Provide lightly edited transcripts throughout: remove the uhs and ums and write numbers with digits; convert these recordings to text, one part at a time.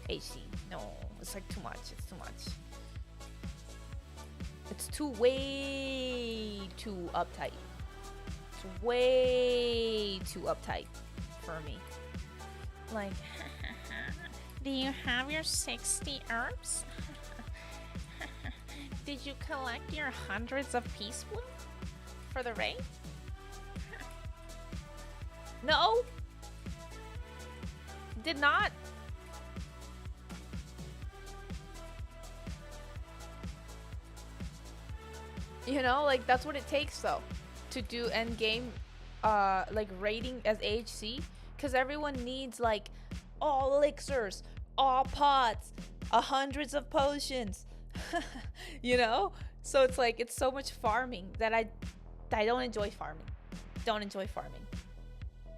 AC. No, it's like too much. It's too much. It's too way too uptight. It's way too uptight for me. Like, do you have your 60 herbs? Did you collect your hundreds of peaspoons for the raid? No. Did not. You know, like that's what it takes though to do end game like raiding as AHC, because everyone needs like all elixirs, all pots, hundreds of potions. You know? So it's like it's so much farming that I don't enjoy farming. Don't enjoy farming.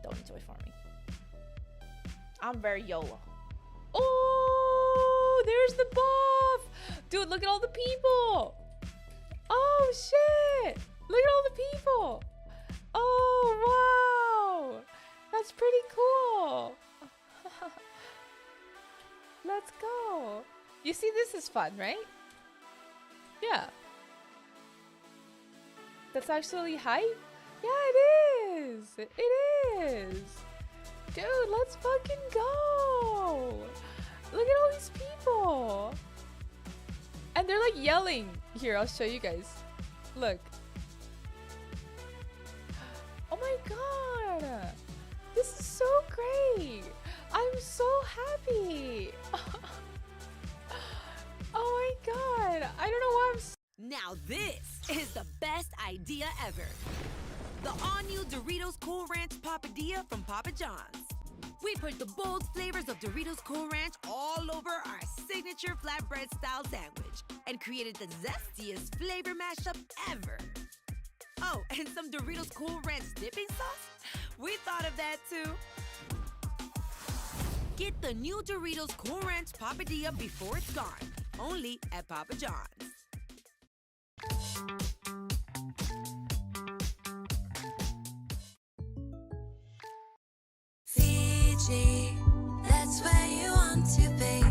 Don't enjoy farming. I'm very YOLO. Oh, there's the buff. Dude, look at all the people. Oh shit! Look at all the people! Oh wow! That's pretty cool! Let's go! You see, this is fun, right? Yeah. That's actually hype? Yeah, it is! It is! Dude, let's fucking go! Look at all these people! And they're like yelling. Here, I'll show you guys. Look. Oh my god. This is so great. I'm so happy. Oh my god. I don't know why I'm Now this is the best idea ever. The all-new Doritos Cool Ranch Papadilla from Papa John's. We put the bold flavors of Doritos Cool Ranch all over our signature flatbread style sandwich and created the zestiest flavor mashup ever. Oh, and some Doritos Cool Ranch dipping sauce? We thought of that too. Get the new Doritos Cool Ranch Papadilla before it's gone. Only at Papa John's. Fiji, that's where you want to be.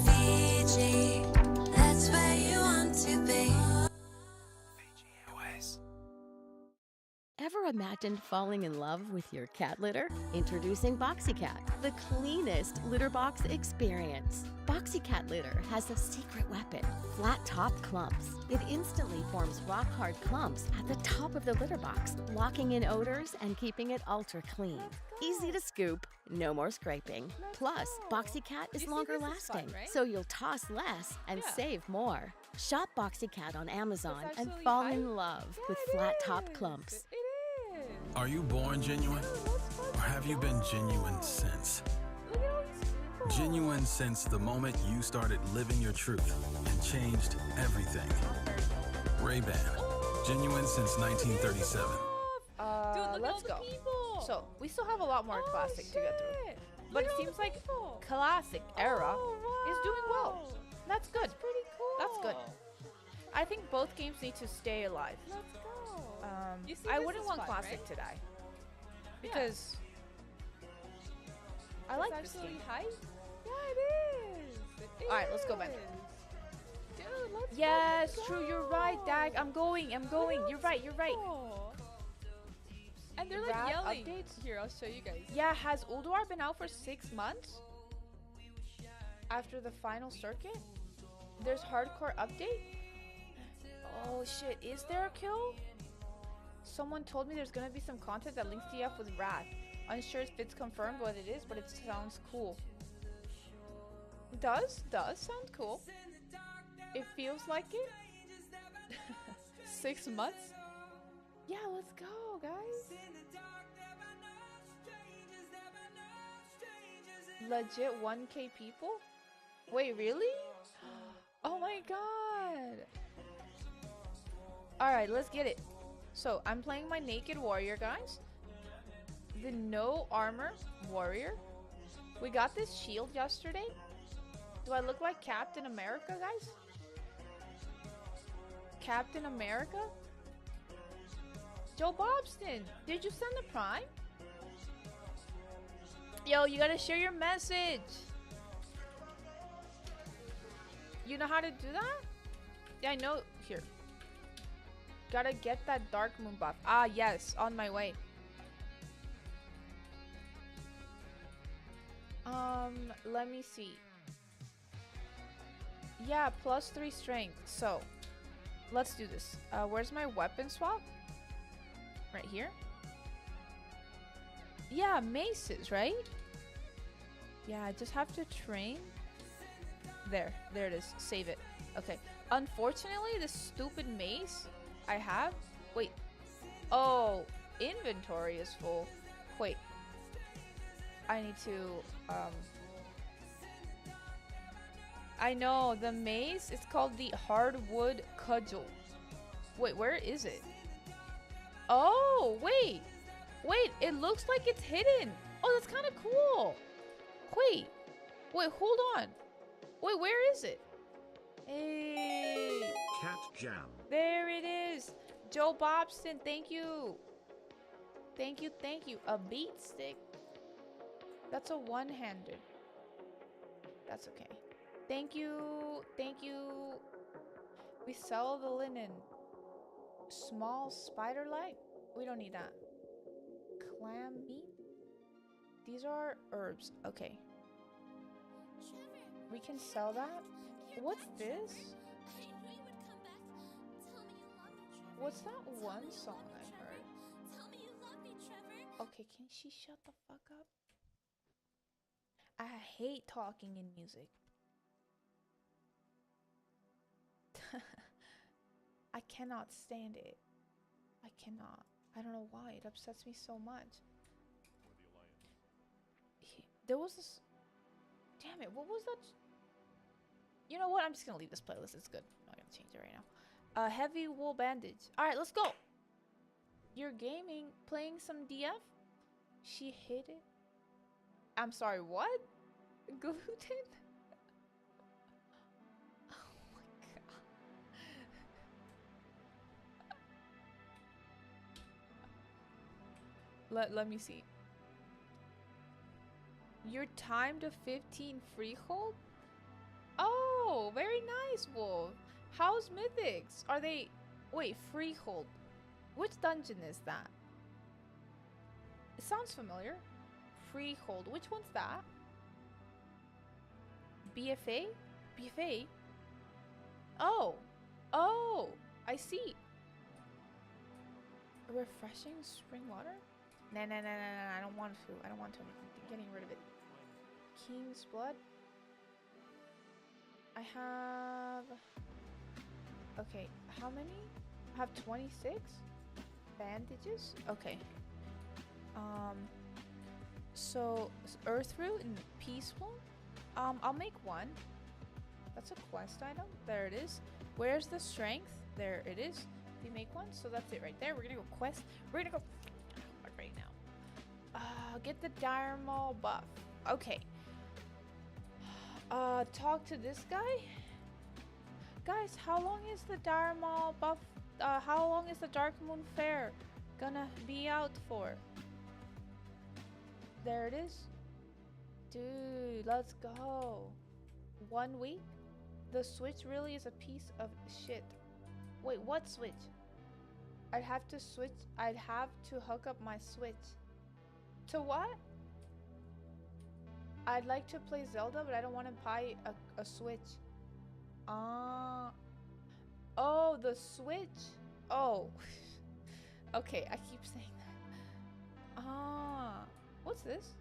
Fiji, that's where you want to be. Ever imagined falling in love with your cat litter? Introducing BoxyCat, the cleanest litter box experience. BoxyCat litter has a secret weapon, flat top clumps. It instantly forms rock hard clumps at the top of the litter box, locking in odors and keeping it ultra clean. Easy to scoop, no more scraping. Plus, BoxyCat is longer lasting, so you'll toss less and save more. Shop BoxyCat on Amazon and fall in love with flat top clumps. Are you born genuine? Or have you been genuine since? Genuine since the moment you started living your truth and changed everything. Ray-Ban. Genuine since 1937. Dude, let's go. So, we still have a lot more classic to get through. But it seems like classic era is doing well. That's good. That's good. I think both games need to stay alive. I wouldn't want classic to die because I like this game. Yeah, it is. All right, let's go back. Dude, let's Yes, fucking true. You're right, Dag. I'm going. You're right. And they're like Rad yelling. updates? Here, I'll show you guys. Yeah, has Ulduar been out for 6 months? After the final circuit? There's hardcore update? Oh shit, is there a kill? Someone told me there's gonna be some content that links TF with Wrath. Unsure if it's confirmed what it is, but it sounds cool. Does sound cool. It feels like it. 6 months? Yeah, let's go, guys. Legit 1K people? Wait, really? Oh my god. Alright, let's get it. So, I'm playing my Naked Warrior, guys. The no armor warrior. We got this shield yesterday. Do I look like Captain America, guys? Captain America? Joe Bobston, did you send the prime? Yo, you gotta share your message. You know how to do that? Yeah, I know. Here. Gotta get that Dark Moon buff. Ah, yes. On my way. Let me see. Yeah, +3 strength. So, let's do this. Where's my weapon swap? Right here. Yeah, maces, right? Yeah, I just have to train. There it is. Save it. Okay. Unfortunately, this stupid mace I have. Wait. Oh, inventory is full. Wait. I need to. I know the mace. It's called the hardwood cudgel. Wait, where is it? Oh, wait. Wait, it looks like it's hidden. Oh, that's kind of cool. Wait, hold on. Wait, where is it? Hey. Cat Jam. There it is. Joe Bobston, thank you. Thank you, thank you. A beat stick. That's a one-handed. That's okay. Thank you, thank you. We sell the linen. Small spider light. We don't need that. Clam meat. These are herbs. Okay. We can sell that. What's this? What's that one song I heard? Okay, can she shut the fuck up? I hate talking in music. I cannot stand it. I cannot. I don't know why. It upsets me so much. There was this... Damn it, what was that? You know what? I'm just gonna leave this playlist. It's good. I'm not gonna change it right now. Heavy wool bandage. Alright, let's go. You're gaming, playing some DF? She hit it. I'm sorry, what? Gluten? Oh my god. Let me see. You're timed to 15 freehold? Oh, very nice, Wolf. How's Mythics? Are they... Wait, freehold. Which dungeon is that? It sounds familiar. Freehold. Which one's that? BFA? BFA? Oh. Oh, I see. Refreshing spring water? Nah, I don't want to. I don't want to. I'm getting rid of it. King's blood. I have... Okay, how many? I have 26 bandages. Okay. So earth root and peaceful. I'll make one. That's a quest item. There it is. Where's the strength? There it is. We make one. So that's it right there. We're gonna go quest. We're gonna go right now. Get the dire maul buff. Okay. Talk to this guy. Guys, how long is the dire maul buff? How long is the Dark Moon Fair gonna be out for? There it is. Dude, let's go. 1 week? The Switch really is a piece of shit. Wait, what Switch? I'd have to hook up my Switch. To what? I'd like to play Zelda, but I don't want to buy a Switch. Oh, the Switch. Oh. Okay, I keep saying that. What's this?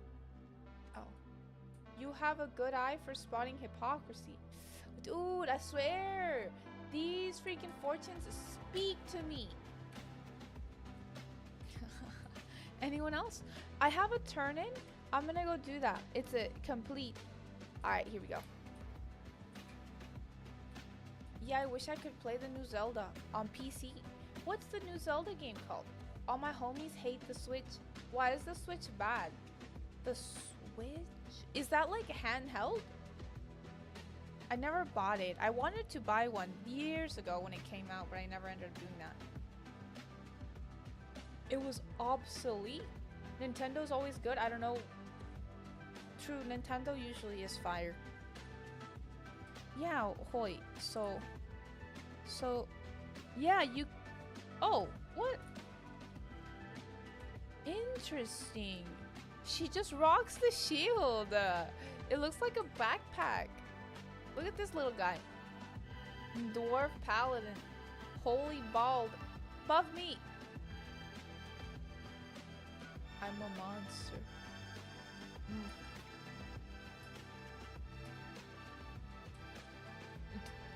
Oh. You have a good eye for spotting hypocrisy. Dude, I swear. These freaking fortunes speak to me. Anyone else? I have a turn-in. I'm gonna go do that. It's a complete. Alright, here we go. Yeah, I wish I could play the new Zelda on PC. What's the new Zelda game called? All my homies hate the Switch. Why is the Switch bad? The Switch? Is that like handheld? I never bought it. I wanted to buy one years ago when it came out, but I never ended up doing that. It was obsolete. Nintendo's always good. I don't know. True, Nintendo usually is fire. Yeah, Hoy. So, yeah, you. Oh, what? Interesting. She just rocks the shield. It looks like a backpack. Look at this little guy. Dwarf paladin. Holy bald. Above me. I'm a monster.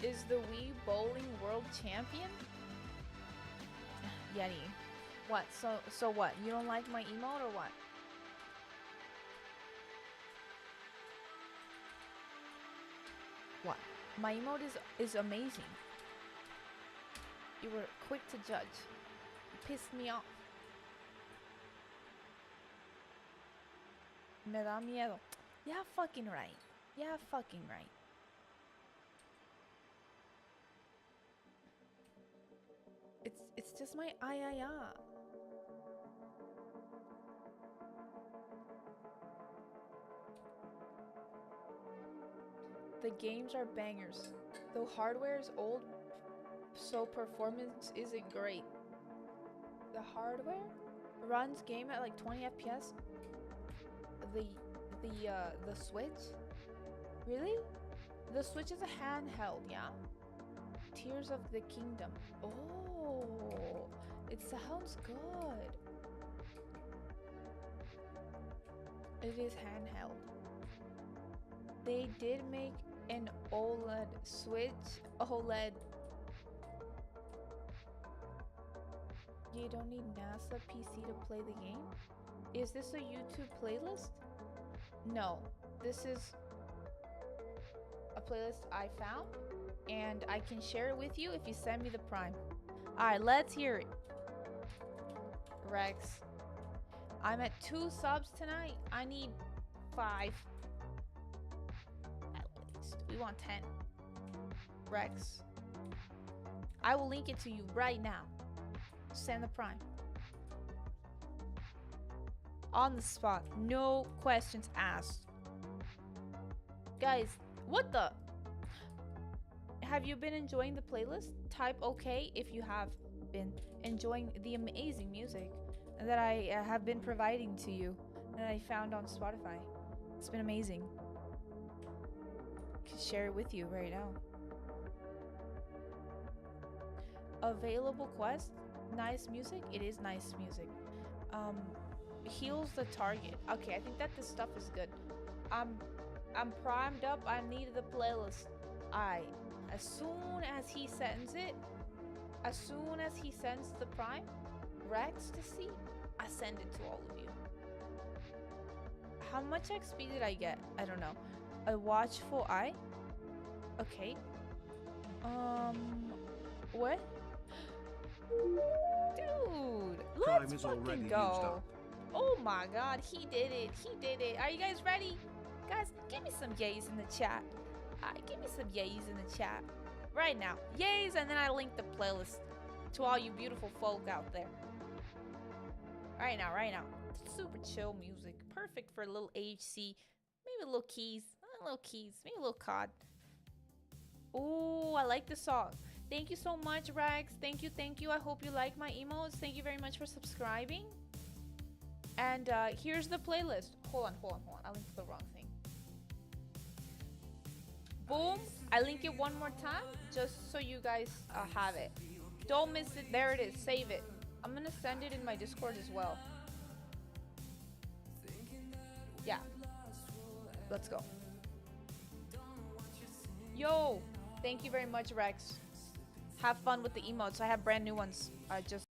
Is the Wii Bowling World Champion? Yeti. What? So what? You don't like my emote or what? What? My emote is amazing. You were quick to judge. You pissed me off. Me da miedo. Yeah, fucking right. Yeah, fucking right. It's just my ayaya. The games are bangers. Though hardware is old, so performance isn't great. The hardware runs game at like 20 FPS. The Switch? Really? The Switch is a handheld, yeah. Tears of the Kingdom. Oh, it sounds good. It is handheld. They did make an OLED Switch. OLED. You don't need NASA PC to play the game? Is this a YouTube playlist? No, this is a playlist I found, and I can share it with you if you send me the Prime. Alright, let's hear it. Rex. I'm at 2 subs tonight. I need 5. At least. We want 10. Rex. I will link it to you right now. Send the Prime. On the spot. No questions asked. Guys, what the? Have you been enjoying the playlist? Type OK if you have been enjoying the amazing music that I have been providing to you, that I found on Spotify. It's been amazing. I can share it with you right now. Available quest. Nice music. It is nice music. Heals the target. Okay, I think that this stuff is good. I'm primed up. I need the playlist. Alright. As soon as he sends it, as soon as he sends the Prime Rex to see, I send it to all of you. How much XP did I get? I don't know. A watchful eye? Okay. What? Dude, let's fucking go. Oh my god, he did it. He did it. Are you guys ready? Guys, give me some yays in the chat. Give me some yays in the chat. Right now. Yays, and then I link the playlist to all you beautiful folk out there. Right now, right now. Super chill music. Perfect for a little HC. Maybe a little keys. Maybe a little COD. Oh, I like the song. Thank you so much, Rex. Thank you, thank you. I hope you like my emotes. Thank you very much for subscribing. And here's the playlist. Hold on. I linked the wrong thing. Boom. I link it one more time just so you guys have it. Don't miss it. There it is. Save it. I'm gonna send it in my Discord as well. Yeah. Let's go. Yo. Thank you very much, Rex. Have fun with the emotes. I have brand new ones. Just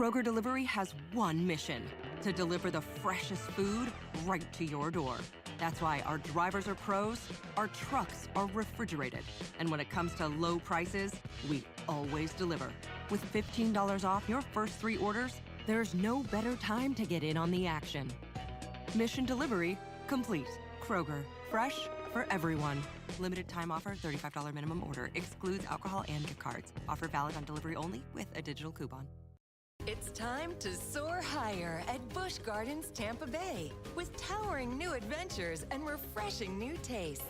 Kroger Delivery has one mission: to deliver the freshest food right to your door. That's why our drivers are pros, our trucks are refrigerated, and when it comes to low prices, we always deliver. With $15 off your first 3 orders, there's no better time to get in on the action. Mission delivery complete. Kroger, fresh for everyone. Limited time offer, $35 minimum order. Excludes alcohol and gift cards. Offer valid on delivery only with a digital coupon. It's time to soar higher at Busch Gardens Tampa Bay with towering new adventures and refreshing new tastes.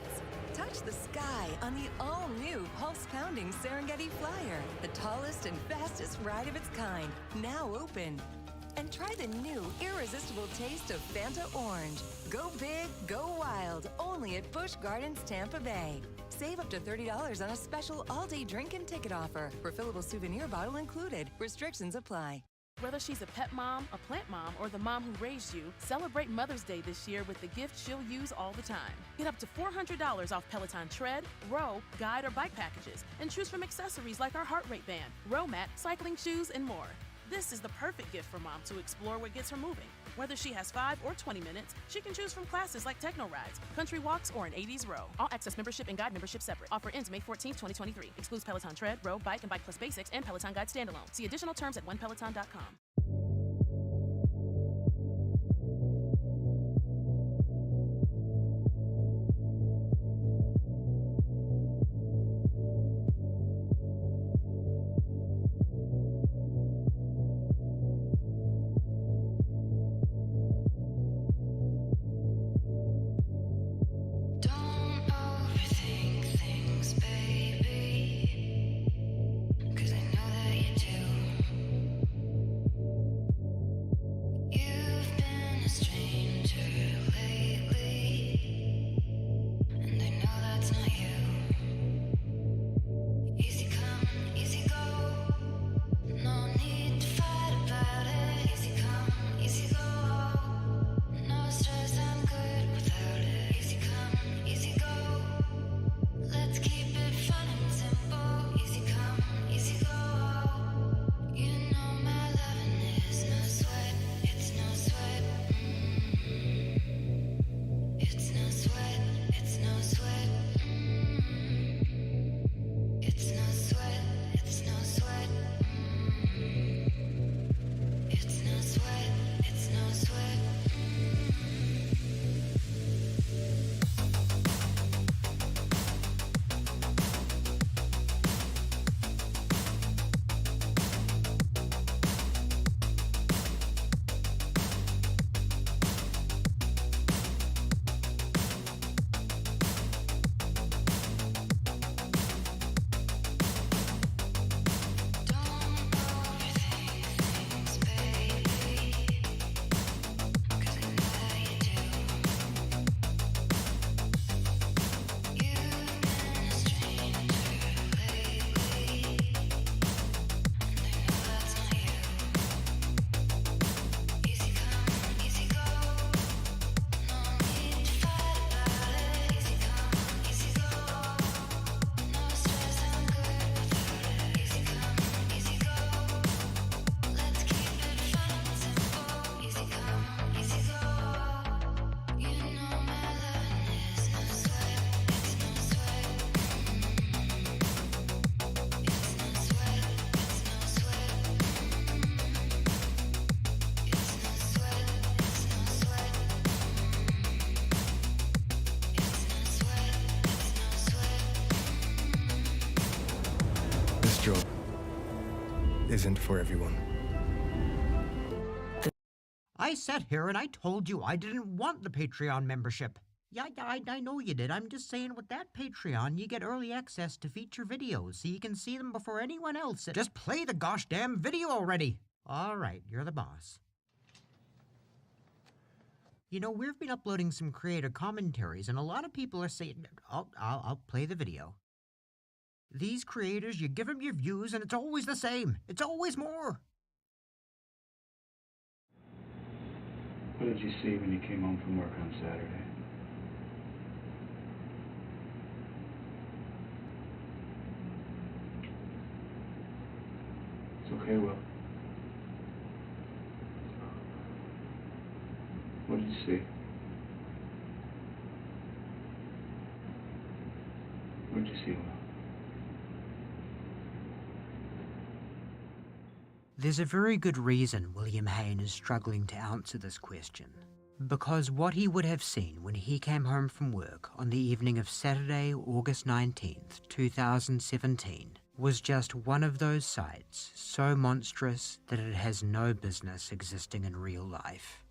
Touch the sky on the all-new pulse-pounding Serengeti Flyer, the tallest and fastest ride of its kind, now open. And try the new irresistible taste of Fanta Orange. Go big, go wild, only at Busch Gardens Tampa Bay. Save up to $30 on a special all-day drink and ticket offer. Refillable souvenir bottle included. Restrictions apply. Whether she's a pet mom, a plant mom, or the mom who raised you, celebrate Mother's Day this year with the gift she'll use all the time. Get up to $400 off Peloton tread, row, guide, or bike packages, and choose from accessories like our heart rate band, row mat, cycling shoes, and more. This is the perfect gift for mom to explore what gets her moving. Whether she has 5 or 20 minutes, she can choose from classes like techno rides, country walks, or an 80s row. All access membership and guide membership separate. Offer ends May 14, 2023. Excludes Peloton tread, row, bike, and bike plus basics, and Peloton guide standalone. See additional terms at onepeloton.com. Don't overthink things, baby, 'cause I know that you do. You've been a stranger lately, and I know that's not you. Easy come, easy go, no need to fight about it. Easy come, easy go, no stress, I'm good without it. Easy come, easy go, let's keep it fun and simple. Easy come, easy go, you know my loving is no sweat, it's no sweat. It's no sweat, it's no sweat. It's no sweat, it's no sweat. It's no sweat, it's no sweat. Don't overthink things, baby, 'cause I know that you do. You've been a stranger lately, and I know that's not you. Easy come, easy go, no need to fight about it. Easy come, easy go, no stress, I'm good without it. Easy come, easy go, let's keep it fun and simple. Easy come, easy go, you know my loving is no sweat, it's no sweat. It's no sweat, it's no sweat. It's no sweat, it's no sweat. It's no sweat, it's no sweat. This job isn't for everyone. I sat here and I told you I didn't want the Patreon membership. Yeah, I know you did. I'm just saying with that Patreon, you get early access to feature videos so you can see them before anyone else. Just play the gosh damn video already. All right, you're the boss. You know, we've been uploading some creator commentaries, and a lot of people are saying, I'll play the video. These creators, you give them your views, and it's always the same. It's always more. What did you see when you came home from work on Saturday? It's okay, Will. see? What'd you see, Will? There's a very good reason William Hain is struggling to answer this question. Because what he would have seen when he came home from work on the evening of Saturday, August 19th, 2017, was just one of those sights so monstrous that it has no business existing in real life.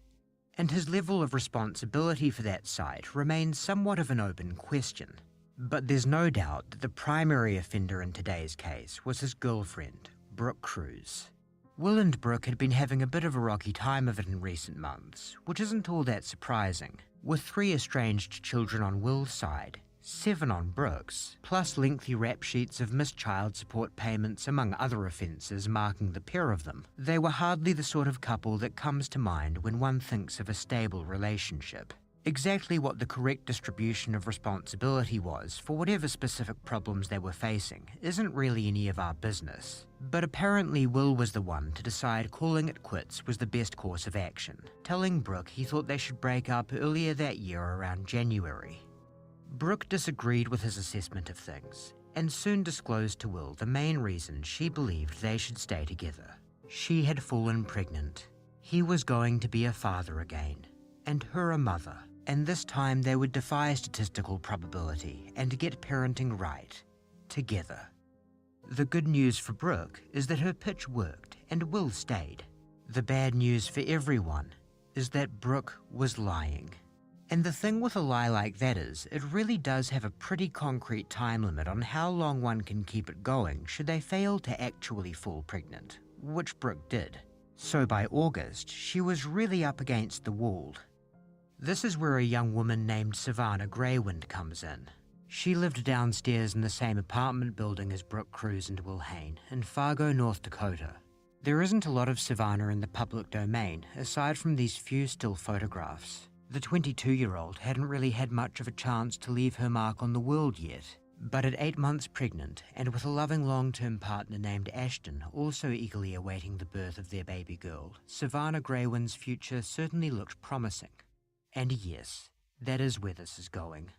And his level of responsibility for that sight remains somewhat of an open question. But there's no doubt that the primary offender in today's case was his girlfriend, Brooke Cruz. Will and Brooke had been having a bit of a rocky time of it in recent months, which isn't all that surprising. With 3 estranged children on Will's side, 7 on Brooke's, plus lengthy rap sheets of missed child support payments among other offences marking the pair of them, they were hardly the sort of couple that comes to mind when one thinks of a stable relationship. Exactly what the correct distribution of responsibility was for whatever specific problems they were facing isn't really any of our business. But apparently Will was the one to decide calling it quits was the best course of action, telling Brooke he thought they should break up earlier that year around January. Brooke disagreed with his assessment of things, and soon disclosed to Will the main reason she believed they should stay together. She had fallen pregnant. He was going to be a father again, and her a mother. And this time they would defy statistical probability and get parenting right, together. The good news for Brooke is that her pitch worked and Will stayed. The bad news for everyone is that Brooke was lying. And the thing with a lie like that is, it really does have a pretty concrete time limit on how long one can keep it going should they fail to actually fall pregnant, which Brooke did. So by August, she was really up against the wall. This is where a young woman named Savannah Greywind comes in. She lived downstairs in the same apartment building as Brooke Cruz and Will Hain in Fargo, North Dakota. There isn't a lot of Savannah in the public domain, aside from these few still photographs. The 22-year-old hadn't really had much of a chance to leave her mark on the world yet. But at 8 months pregnant, and with a loving long-term partner named Ashton also eagerly awaiting the birth of their baby girl, Savannah Greywind's future certainly looked promising. And yes, that is where this is going.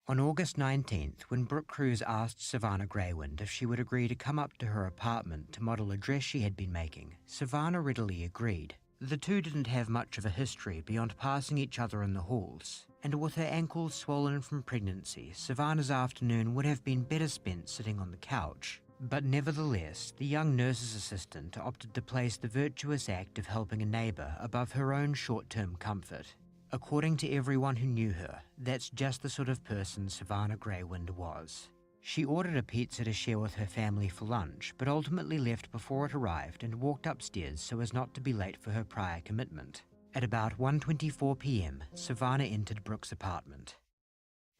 On August 19th, when Brooke Cruz asked Savannah Greywind if she would agree to come up to her apartment to model a dress she had been making, Savannah readily agreed. The two didn't have much of a history beyond passing each other in the halls, and with her ankles swollen from pregnancy, Savannah's afternoon would have been better spent sitting on the couch. But nevertheless, the young nurse's assistant opted to place the virtuous act of helping a neighbour above her own short-term comfort. According to everyone who knew her, that's just the sort of person Savannah Greywind was. She ordered a pizza to share with her family for lunch, but ultimately left before it arrived and walked upstairs so as not to be late for her prior commitment. At about 1:24 p.m., Savannah entered Brooke's apartment.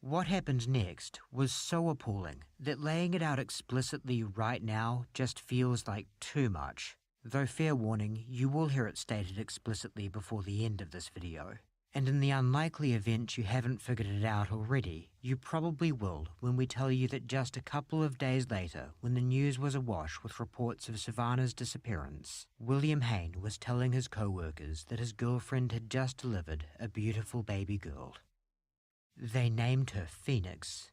What happened next was so appalling that laying it out explicitly right now just feels like too much. Though fair warning, you will hear it stated explicitly before the end of this video. And in the unlikely event you haven't figured it out already, you probably will when we tell you that just a couple of days later, when the news was awash with reports of Savannah's disappearance, William Hain was telling his co-workers that his girlfriend had just delivered a beautiful baby girl. They named her Phoenix.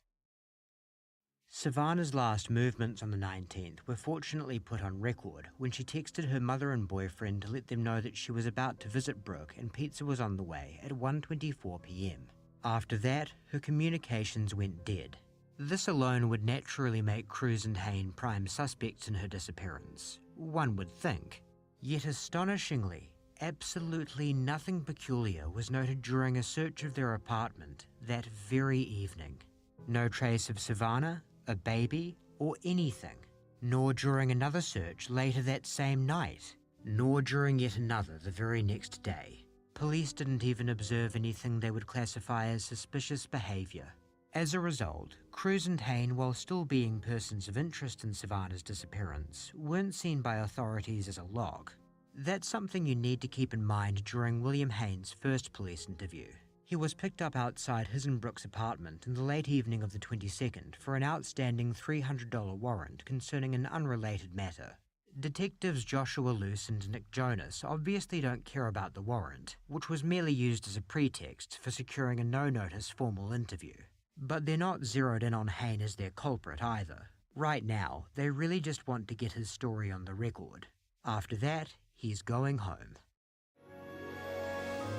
Savannah's last movements on the 19th were fortunately put on record when she texted her mother and boyfriend to let them know that she was about to visit Brooke and pizza was on the way at 1:24 p.m. After that, her communications went dead. This alone would naturally make Cruz and Hain prime suspects in her disappearance, one would think. Yet astonishingly, absolutely nothing peculiar was noted during a search of their apartment that very evening. No trace of Savannah, a baby, or anything. Nor during another search later that same night. Nor during yet another the very next day. Police didn't even observe anything they would classify as suspicious behavior. As a result, Cruz and Hain, while still being persons of interest in Savannah's disappearance, weren't seen by authorities as a lock. That's something you need to keep in mind during William Hain's first police interview. He was picked up outside his and Brooke's apartment in the late evening of the 22nd for an outstanding $300 warrant concerning an unrelated matter. Detectives Joshua Luce and Nick Jonas obviously don't care about the warrant, which was merely used as a pretext for securing a no-notice formal interview. But they're not zeroed in on Hain as their culprit either. Right now, they really just want to get his story on the record. After that, he's going home.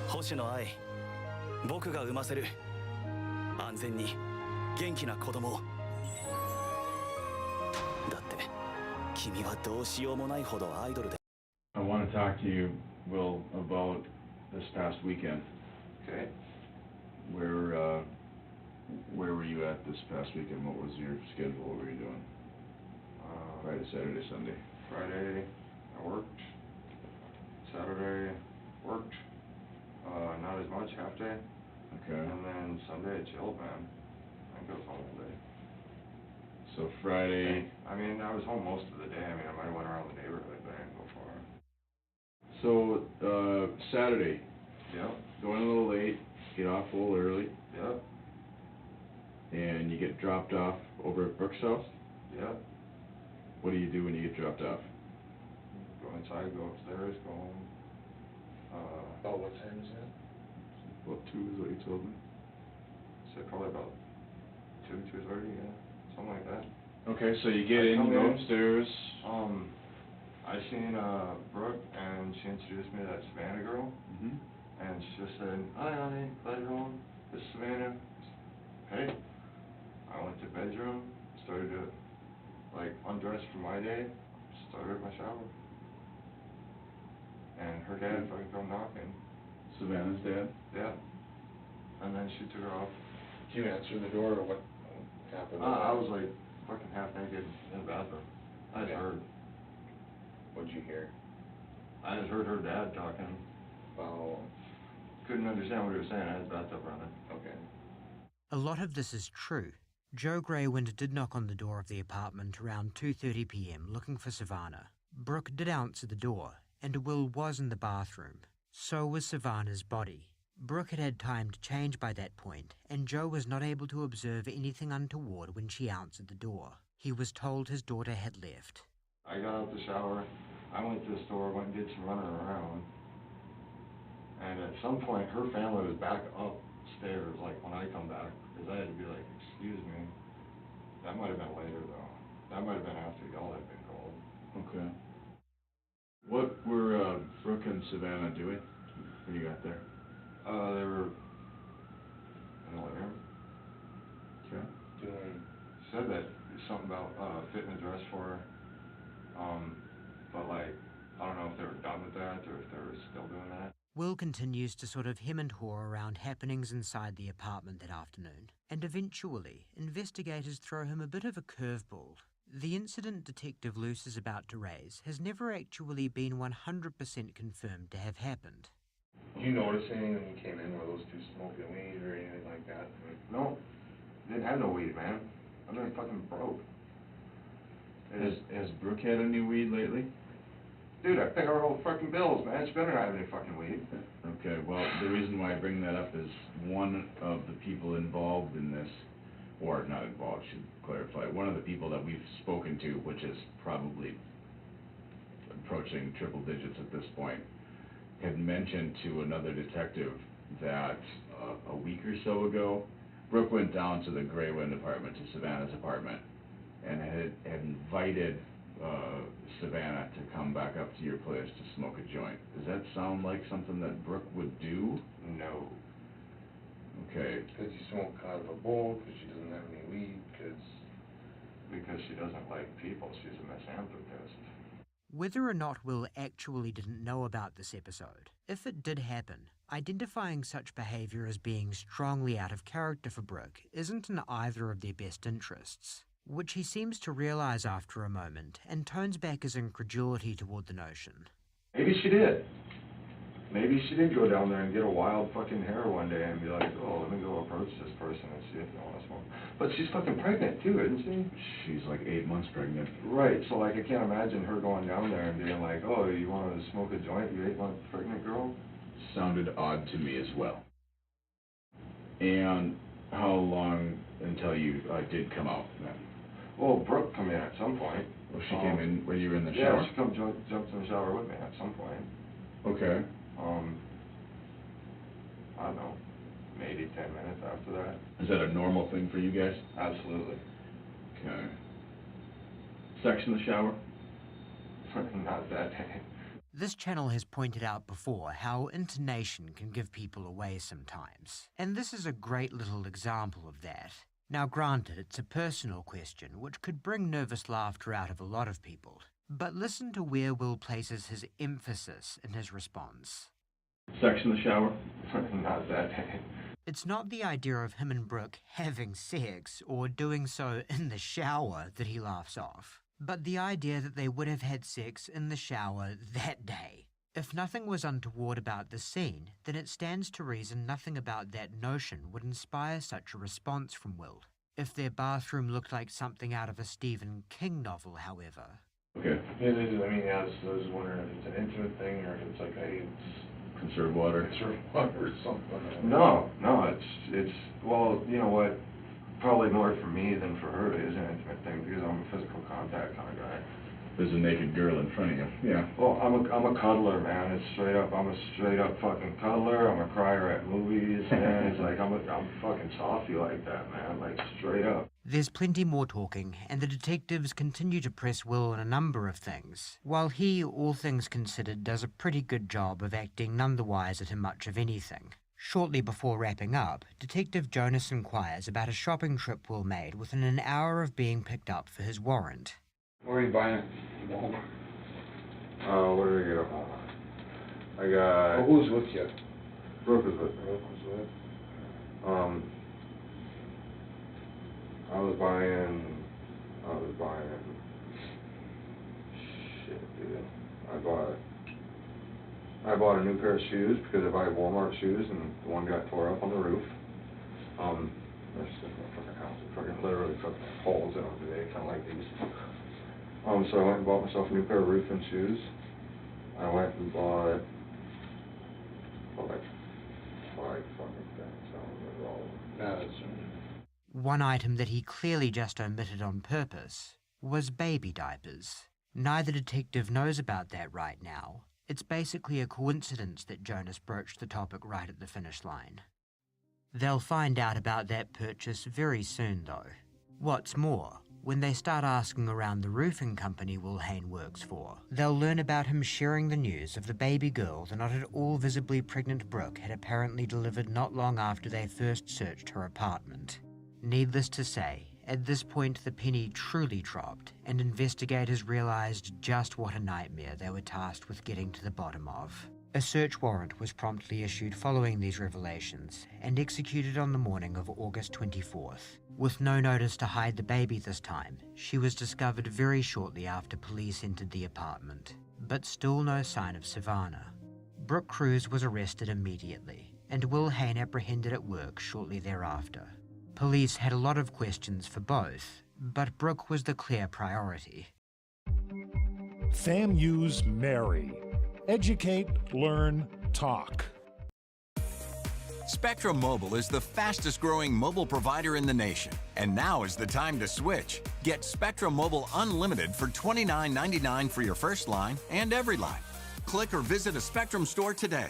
星野愛、僕が産ませる。安全に元気な子供を。だって。I want to talk to you, Will, about this past weekend. Okay. Where were you at this past weekend? What was your schedule? What were you doing? Friday, Saturday, Sunday. Friday, I worked. Saturday, worked. Not as much, half day. Okay. And then Sunday, I chilled, man. I think I was home all day. So Friday. I mean, I was home most of the day. I mean, I might have went around the neighborhood, but I didn't go far. So Saturday. Yep. Going a little late, get off a little early. Yep. And you get dropped off over at Brooke's house? Yep. What do you do when you get dropped off? Go inside, go upstairs, go home. About what time is that? About 2 is what you told me. So probably about 2:30, yeah. Something like that. Okay, so you get in, you go upstairs. I seen Brooke, and she introduced me to that Savannah girl. Mm-hmm. And she just said, "Hi, honey, glad you're home. This is Savannah." Hey. I went to the bedroom, started to, undress for my day, started my shower. And her dad fucking come knocking. Savannah's dad? Yeah. And then she took her off. Did you answer the door, or what happened? I was fucking half naked in the bathroom. I just heard. What'd you hear? I just heard her dad talking. Oh. Couldn't understand what he was saying. I had the bathtub running. Okay. A lot of this is true. Joe Greywind did knock on the door of the apartment around 2:30 p.m. looking for Savannah. Brooke did answer the door, and Will was in the bathroom. So was Savannah's body. Brooke had had time to change by that point, and Joe was not able to observe anything untoward when she answered the door. He was told his daughter had left. I got out the shower, I went to the store, went and did some running around, and at some point her family was back upstairs, when I come back, because I had to be excuse me. That might have been later, though. That might have been after y'all had been called. Okay. What were Brooke and Savannah doing when you got there? They were in the living room. Okay. Said that something about fitting a dress for her. But I don't know if they were done with that or if they were still doing that. Will continues to sort of hem and haw around happenings inside the apartment that afternoon, and eventually, investigators throw him a bit of a curveball. The incident Detective Luce is about to raise has never actually been 100% confirmed to have happened. Did you notice anything when you came in? Were those two smoking weed or anything like that? No. Didn't have no weed, man. I've been fucking broke. Has Brooke had any weed lately? Dude, I pay her whole fucking bills, man. She better not have any fucking weed. Okay, well, the reason why I bring that up is one of the people involved in this, or not involved, should clarify, one of the people that we've spoken to, which is probably approaching triple digits at this point, had mentioned to another detective that a week or so ago, Brooke went down to the Greywind apartment, to Savannah's apartment, and had invited Savannah to come back up to your place to smoke a joint. Does that sound like something that Brooke would do? No. Okay. Because you smoke out of a bowl, because she doesn't have any weed, because she doesn't like people. She's a misanthropist. Whether or not Will actually didn't know about this episode, if it did happen, identifying such behavior as being strongly out of character for Brooke isn't in either of their best interests, which he seems to realize after a moment and tones back his incredulity toward the notion. Maybe she did. Maybe she did go down there and get a wild fucking hair one day and be like, oh, let me go approach this person and see if they want to smoke. But she's fucking pregnant too, isn't she? She's 8 months pregnant. Right, so I can't imagine her going down there and being like, oh, you want to smoke a joint, you 8-month pregnant girl? Sounded odd to me as well. And how long until you did come out then? Well, Brooke come in at some point. Well, she came in when you were in the Yeah, shower? she jumped in the shower with me at some point. Okay. I don't know, maybe 10 minutes after that. Is that a normal thing for you guys? Absolutely. Okay. Sex in the shower? Not that day. This channel has pointed out before how intonation can give people away sometimes, and this is a great little example of that. Now granted, it's a personal question which could bring nervous laughter out of a lot of people, but listen to where Will places his emphasis in his response. Sex in the shower? Not that day. It's not the idea of him and Brooke having sex or doing so in the shower that he laughs off, but the idea that they would have had sex in the shower that day. If nothing was untoward about the scene, then it stands to reason nothing about that notion would inspire such a response from Will. If their bathroom looked like something out of a Stephen King novel, however. Okay. Yeah, I was just wondering if it's an intimate thing or if it's like, hey, Conserve water. Conserve water or something. No, it's, well, you know what, probably more for me than for her it is an intimate thing because I'm a physical contact kind of guy. There's a naked girl in front of you. Yeah. Well, I'm a cuddler, man. It's straight up. I'm a straight up fucking cuddler. I'm a crier at movies, man. It's like I'm fucking softy like that, man. Like straight up. There's plenty more talking, and the detectives continue to press Will on a number of things, while he, all things considered, does a pretty good job of acting none the wiser to much of anything. Shortly before wrapping up, Detective Jonas inquires about a shopping trip Will made within an hour of being picked up for his warrant. Where are you buying it? What did I get? I got... Oh, who's with you? Brooke was with me. Brooke was with? I was buying... Shit, dude. I bought a new pair of shoes because I buy Walmart shoes and the one got tore up on the roof. That's just my fucking house. It fucking literally took holes in them today, kind of like these. So I went and bought myself a new pair of roofing shoes. I went and bought like 5 fucking things. I don't remember all of them. One item that he clearly just omitted on purpose was baby diapers. Neither detective knows about that right now. It's basically a coincidence that Jonas broached the topic right at the finish line. They'll find out about that purchase very soon, though. What's more, when they start asking around the roofing company Will Hain works for, they'll learn about him sharing the news of the baby girl the not at all visibly pregnant Brooke had apparently delivered not long after they first searched her apartment. Needless to say, at this point the penny truly dropped, and investigators realized just what a nightmare they were tasked with getting to the bottom of. A search warrant was promptly issued following these revelations, and executed on the morning of August 24th. With no notice to hide the baby this time, she was discovered very shortly after police entered the apartment, but still no sign of Savannah. Brooke Cruz was arrested immediately, and Will Hain apprehended at work shortly thereafter. Police had a lot of questions for both, but Brooke was the clear priority. FAMU's Mary. Educate, learn, talk. Spectrum Mobile is the fastest growing mobile provider in the nation. And now is the time to switch. Get Spectrum Mobile Unlimited for $29.99 for your first line and every line. Click or visit a Spectrum store today.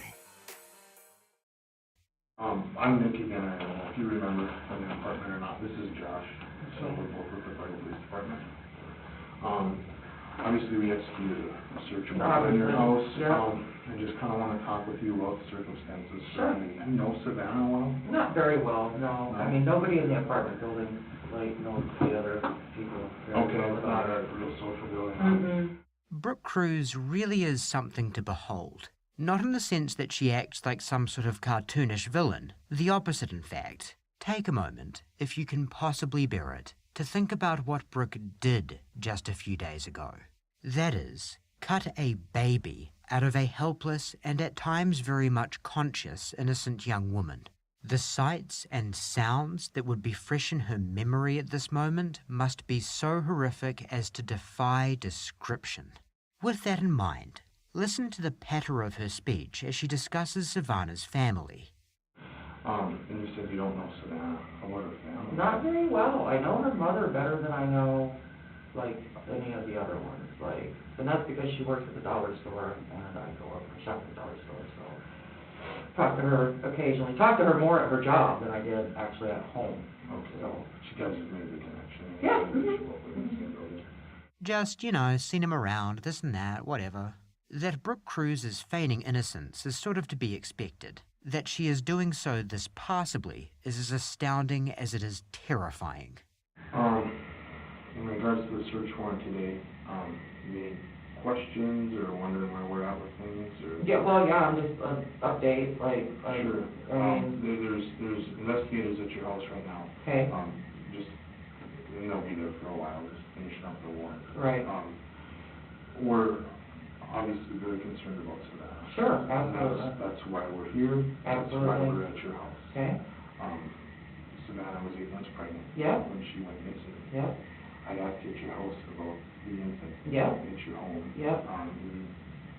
I'm Nick again. I don't know if you remember from the apartment or not. This is Josh. So we're both with the Federal Police Department. Obviously, we executed a search warrant in your house. I just kind of want to talk with you about the circumstances. Sure. You know Savannah well? Not very well, no. I mean, nobody in the apartment building, like, knows the other people. Okay, it's not a real social building. Mm-hmm. Brooke Cruz really is something to behold. Not in the sense that she acts like some sort of cartoonish villain. The opposite, in fact. Take a moment, if you can possibly bear it, to think about what Brooke did just a few days ago. That is, cut a baby out of a helpless and at times very much conscious, innocent young woman. The sights and sounds that would be fresh in her memory at this moment must be so horrific as to defy description. With that in mind, listen to the patter of her speech as she discusses Savannah's family. And you said you don't know Savannah. How about her family? Not very well. I know her mother better than I know, like, any of the other ones, like, and that's because she works at the dollar store, and I go up and shop at the dollar store, so. Talk to her occasionally, talk to her more at her job than I did actually at home. Okay. So, She guys have made the connection. Yeah. Just, seen him around, this and that, whatever. That Brooke Cruz is feigning innocence is sort of to be expected. That she is doing so this passably is as astounding as it is terrifying. In regards to the search warrant today, any questions or wondering where we're at with things, or? yeah, well, yeah, I'm just, update, like, Sure. I mean, There's investigators at your house right now. Okay. And they'll be there for a while, just finishing up the warrant. Right. We're obviously very concerned about Savannah. Sure, And absolutely. That's why we're here. That's why Absolutely. we're at your house. Okay. Savannah was 8 months pregnant. Yeah. When she went missing. Yeah. I asked you at your house about the infant. Yeah. At your home. Yeah. You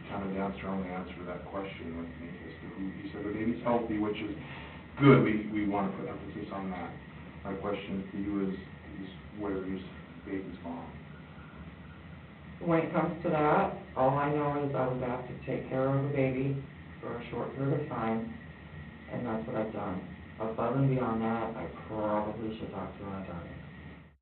kind of danced around the answer to that question with me as to who, you said the baby's healthy, which is good. We want to put emphasis on that. My question to you is where is baby's mom? When it comes to that, all I know is I was asked to take care of the baby for a short period of time, and that's what I've done. Above and beyond that, I probably should talk to an attorney.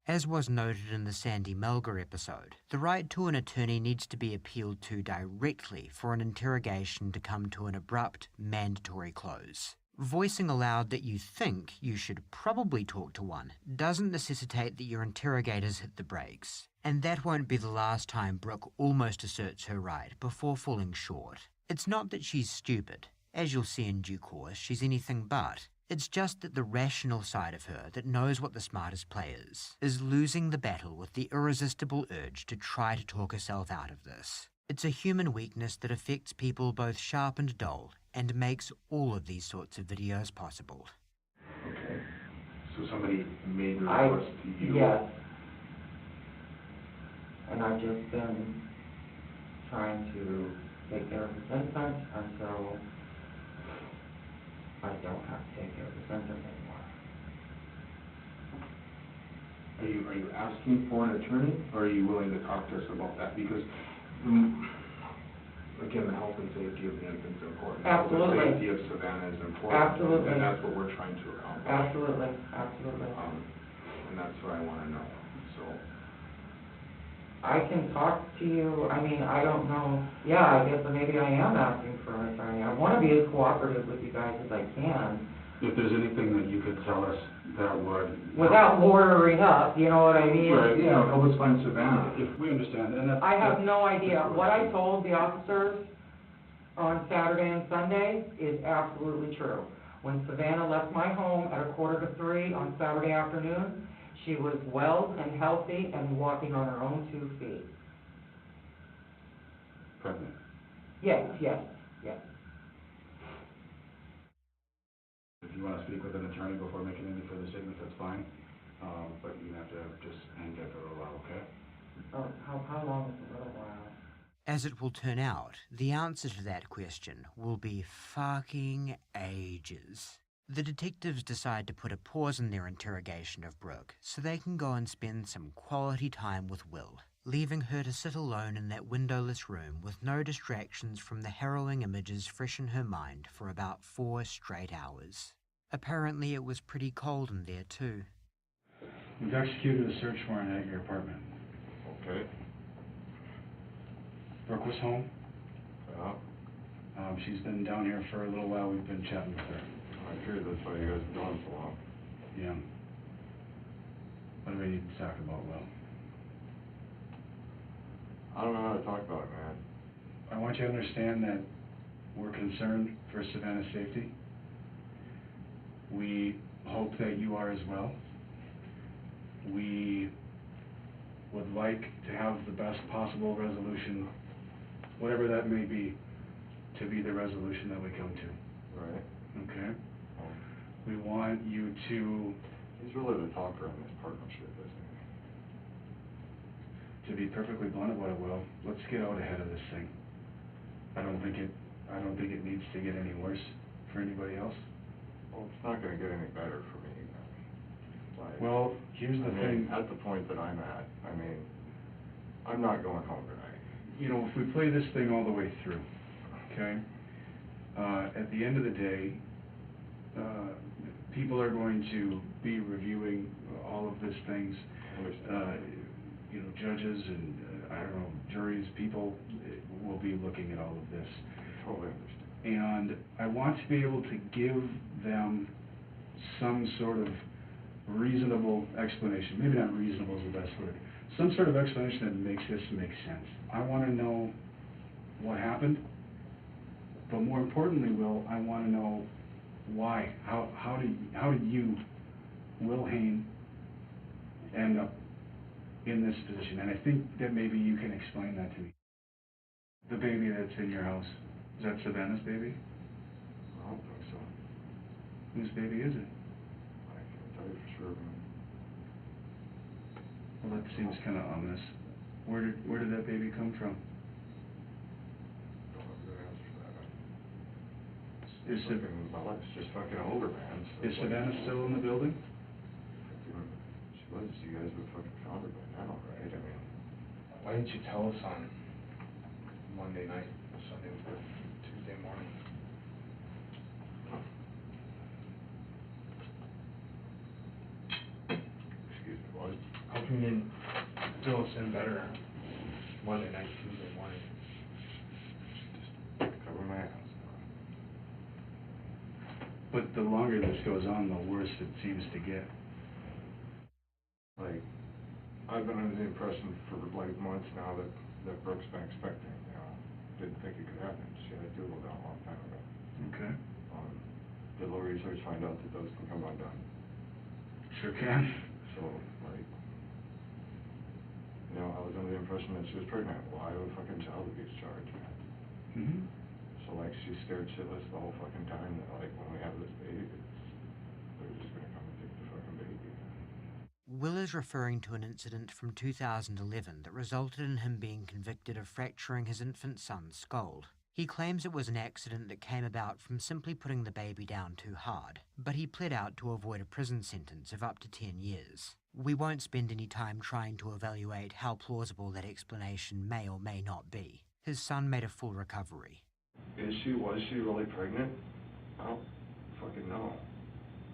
As was noted in the Sandy Melgar episode, the right to an attorney needs to be appealed to directly for an interrogation to come to an abrupt, mandatory close. Voicing aloud that you think you should probably talk to one doesn't necessitate that your interrogators hit the brakes. And that won't be the last time Brooke almost asserts her right before falling short. It's not that she's stupid. As you'll see in due course, she's anything but. It's just that the rational side of her that knows what the smartest play is losing the battle with the irresistible urge to try to talk herself out of this. It's a human weakness that affects people both sharp and dull, and makes all of these sorts of videos possible. Okay. So somebody made the request to you? Yes. And I've just been trying to take care of the infant until I don't have to take care of the infant anymore. Are you asking for an attorney, or are you willing to talk to us about that? Because, again, the health and safety of the infant is important. Absolutely. The safety of Savannah is important. Absolutely. And that's what we're trying to accomplish. Absolutely, absolutely. And that's what I want to know, so. I can talk to you, I mean, I don't know, yeah, I guess maybe I am asking for an attorney. I want to be as cooperative with you guys as I can. If there's anything that you could tell us that would. Without lawyering up, you know what I mean? Right, yeah, help us find Savannah, if we understand, and that's. I have no idea. What I told the officers on Saturday and Sunday is absolutely true. When Savannah left my home at 2:45 on Saturday afternoon, she was well and healthy and walking on her own 2 feet. Pregnant. Yes, yes, yes. If you want to speak with an attorney before making any further statements, that's fine. But you have to just hang there for a little while, okay? Oh, how long is a little while? As it will turn out, the answer to that question will be fucking ages. The detectives decide to put a pause in their interrogation of Brooke so they can go and spend some quality time with Will, leaving her to sit alone in that windowless room with no distractions from the harrowing images fresh in her mind for about 4 straight hours. Apparently it was pretty cold in there too. We've executed a search warrant at your apartment. Okay. Brooke was home. Yeah. She's been down here for a little while. We've been chatting with her. I figured that's why you guys have been gone so long. Yeah. What do we need to talk about, Will? I don't know how to talk about it, man. I want you to understand that we're concerned for Savannah's safety. We hope that you are as well. We would like to have the best possible resolution, whatever that may be, to be the resolution that we come to. Right. Okay? We want you to... He's really the talker in this partnership, isn't he? To be perfectly blunt about it, Will, let's get out ahead of this thing. I don't think it needs to get any worse for anybody else. Well, it's not gonna get any better for me. Like, Well, here's the I mean, thing. at the point that I'm at, I mean, I'm not going home tonight. You know, if we play this thing all the way through, okay? At the end of the day, people are going to be reviewing all of these things. You know, judges and, I don't know, juries, people will be looking at all of this. Totally understand. And I want to be able to give them some sort of reasonable explanation. Maybe not reasonable is the best word. Some sort of explanation that makes this make sense. I want to know what happened, but more importantly, Will, I want to know why. How did you, Will Hain, end up in this position? And I think that maybe you can explain that to me. The baby that's in your house, is that Savannah's baby? I don't think so. Whose baby is it? I can't tell you for sure, man. Well, that seems kind of ominous. Where did that baby come from? Don't have a good answer for that. Is it? Well, it's just fucking older, man. So Is Savannah still in the building? She was. You guys would have fucking found her by now, right? I mean, Why didn't you tell us on Monday night, Sunday, or Tuesday morning? excuse me, what? How come you didn't fill us in better Monday night, Tuesday morning? Cover my ass. But the longer this goes on, the worse it seems to get. Like, I've been under the impression for like months now that Brooke's been expecting, you know. Didn't think it could happen. She had a doodle down a long time ago. Okay. Did a little research, find out that those can come undone. Sure can. So, like, you know, I was under the impression that she was pregnant. Well, I have a fucking child abuse charge, man. Mm-hmm. So, like, she's scared shitless the whole fucking time that, like, when we have this baby, they're just gonna come and take the fucking baby. Will is referring to an incident from 2011 that resulted in him being convicted of fracturing his infant son's skull. He claims it was an accident that came about from simply putting the baby down too hard, but he pled out to avoid a prison sentence of up to 10 years. We won't spend any time trying to evaluate how plausible that explanation may or may not be. His son made a full recovery. Was she really pregnant? I don't fucking know.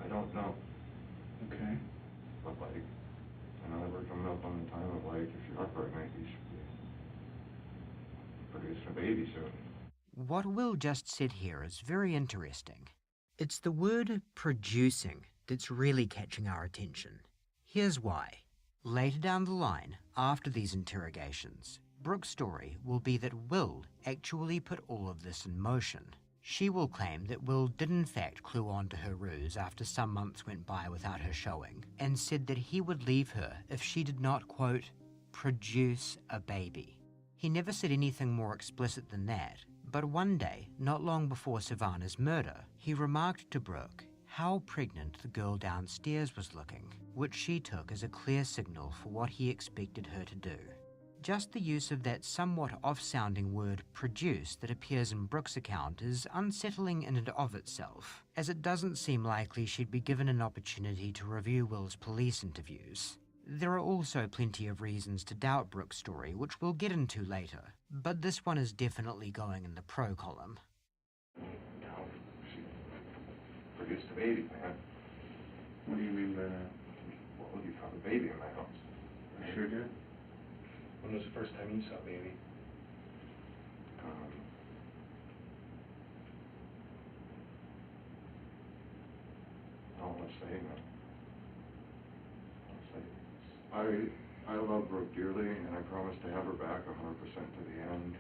I don't know. Okay. But, like, I know we're coming up on the time of, like, if you're not pregnant, you should be producing a baby soon. What Will just said here is very interesting. It's the word producing that's really catching our attention. Here's why. Later down the line, after these interrogations, Brooke's story will be that Will actually put all of this in motion. She will claim that Will did in fact clue on to her ruse after some months went by without her showing, and said that he would leave her if she did not, quote, produce a baby. He never said anything more explicit than that, but one day, not long before Savannah's murder, he remarked to Brooke how pregnant the girl downstairs was looking, which she took as a clear signal for what he expected her to do. Just the use of that somewhat off-sounding word produce that appears in Brooke's account is unsettling in and of itself, as it doesn't seem likely she'd be given an opportunity to review Will's police interviews. There are also plenty of reasons to doubt Brooke's story, which we'll get into later, but this one is definitely going in the pro column. No, she produced a baby, man. What do you mean by that? Well, you found a baby in my house. I sure did. When was the first time you saw baby? Oh, let's say, man. I love Brooke dearly, and I promise to have her back 100% to the end.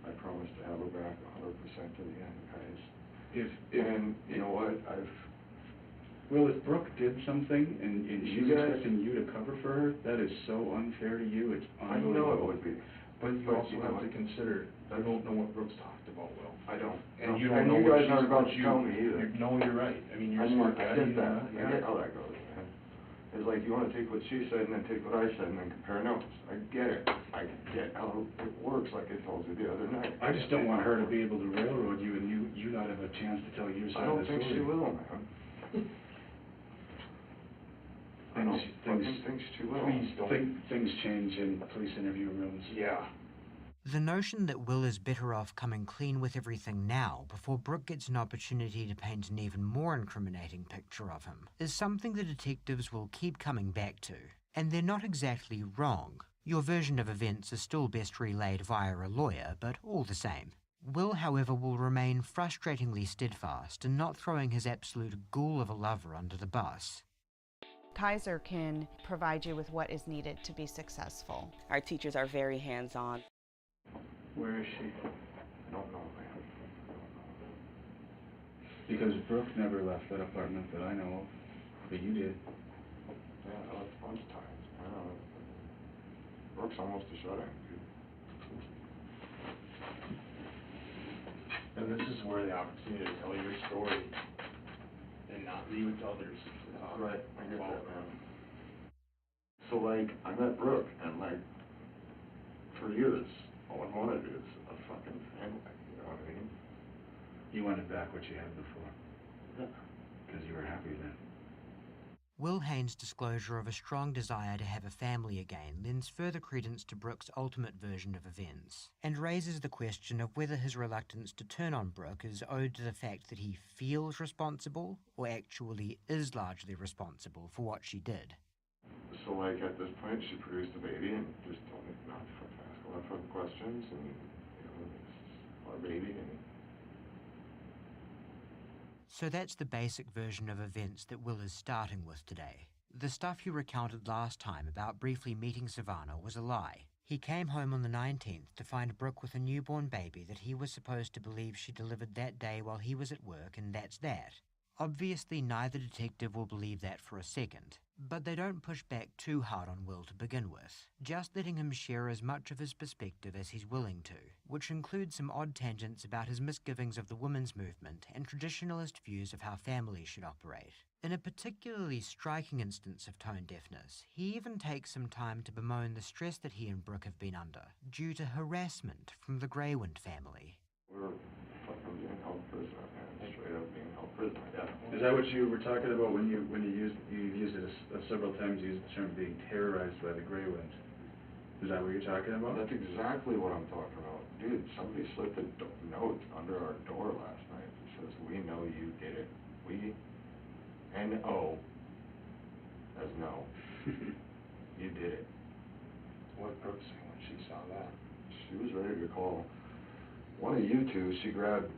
I promise to have her back 100% to the end, guys. And you know what? Well, if Brooke did something and she's expecting you to cover for her, that is so unfair to you. It's unbelievable. I know it would be. But you also have to consider, I don't know what Brooke's talked about, Will. I don't. And No. you don't And know you what guys aren't about to you tell me either. No, you're right. I mean, you're a I smart guy. get you know that. I get how that goes, man. It It's like, you wanna take what she said and then take what I said and then compare notes. I get it. I get how it works, like I told you the other night. I just don't want her to be able to railroad you and you not have a chance to tell your side I of don't the story. think she will, man. I don't fucking think she will. Please don't. Things change in police interview rooms. Yeah. The notion that Will is better off coming clean with everything now before Brooke gets an opportunity to paint an even more incriminating picture of him is something the detectives will keep coming back to. And they're not exactly wrong. Your version of events is still best relayed via a lawyer, but all the same. Will, however, will remain frustratingly steadfast in not throwing his absolute ghoul of a lover under the bus. Kaiser can provide you with what is needed to be successful. Our teachers are very hands-on. Where is she? I don't know, man. Because Brooke never left that apartment that I know of, but you did. Yeah, I left a bunch of times. I don't know. Brooke's almost a shut-in, dude. And this is where the opportunity to tell your story and not leave it to others. Right, I get that, man. So, like, I met Brooke, and, like, for years, all I wanted is a fucking family, you know what I mean? You wanted back what you had before. Yeah. Because you were happy then. Will Haynes' disclosure of a strong desire to have a family again lends further credence to Brooke's ultimate version of events, and raises the question of whether his reluctance to turn on Brooke is owed to the fact that he feels responsible, or actually is largely responsible for what she did. So, like, at this point, she produced a baby and just told me not to fucking ask a lot of fucking questions, and, you know, it's our baby, and... So that's the basic version of events that Will is starting with today. The stuff he recounted last time about briefly meeting Savannah was a lie. He came home on the 19th to find Brooke with a newborn baby that he was supposed to believe she delivered that day while he was at work, and that's that. Obviously, neither detective will believe that for a second, but they don't push back too hard on Will to begin with, just letting him share as much of his perspective as he's willing to, which includes some odd tangents about his misgivings of the women's movement and traditionalist views of how families should operate. In a particularly striking instance of tone deafness, he even takes some time to bemoan the stress that he and Brooke have been under, due to harassment from the Greywind family. We're fucking being held prisoner, man. Straight up being held prisoner, yeah. Is that what you were talking about when you used it several times? You used the term being terrorized by the Greywind. Is that what you're talking about? That's exactly what I'm talking about. Dude, somebody slipped a note under our door last night that says, "We know you did it." We, N-O, as no. You did it. What Brooke say when she saw that? She was ready to call one of you two. She grabbed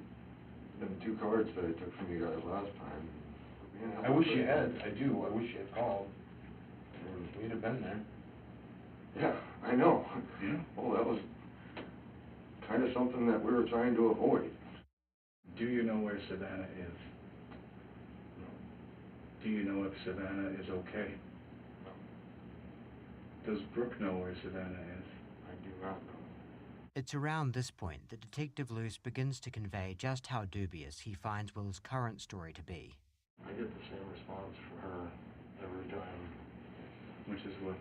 them 2 cards that I took from you guys last time. I wish you had. I do. I wish you had called. We'd have been there. Yeah, I know. Yeah. Well, that was kind of something that we were trying to avoid. Do you know where Savannah is? No. Do you know if Savannah is okay? No. Does Brooke know where Savannah is? I do not know. It's around this point that Detective Luce begins to convey just how dubious he finds Will's current story to be. I get the same response from her every time. Which is what?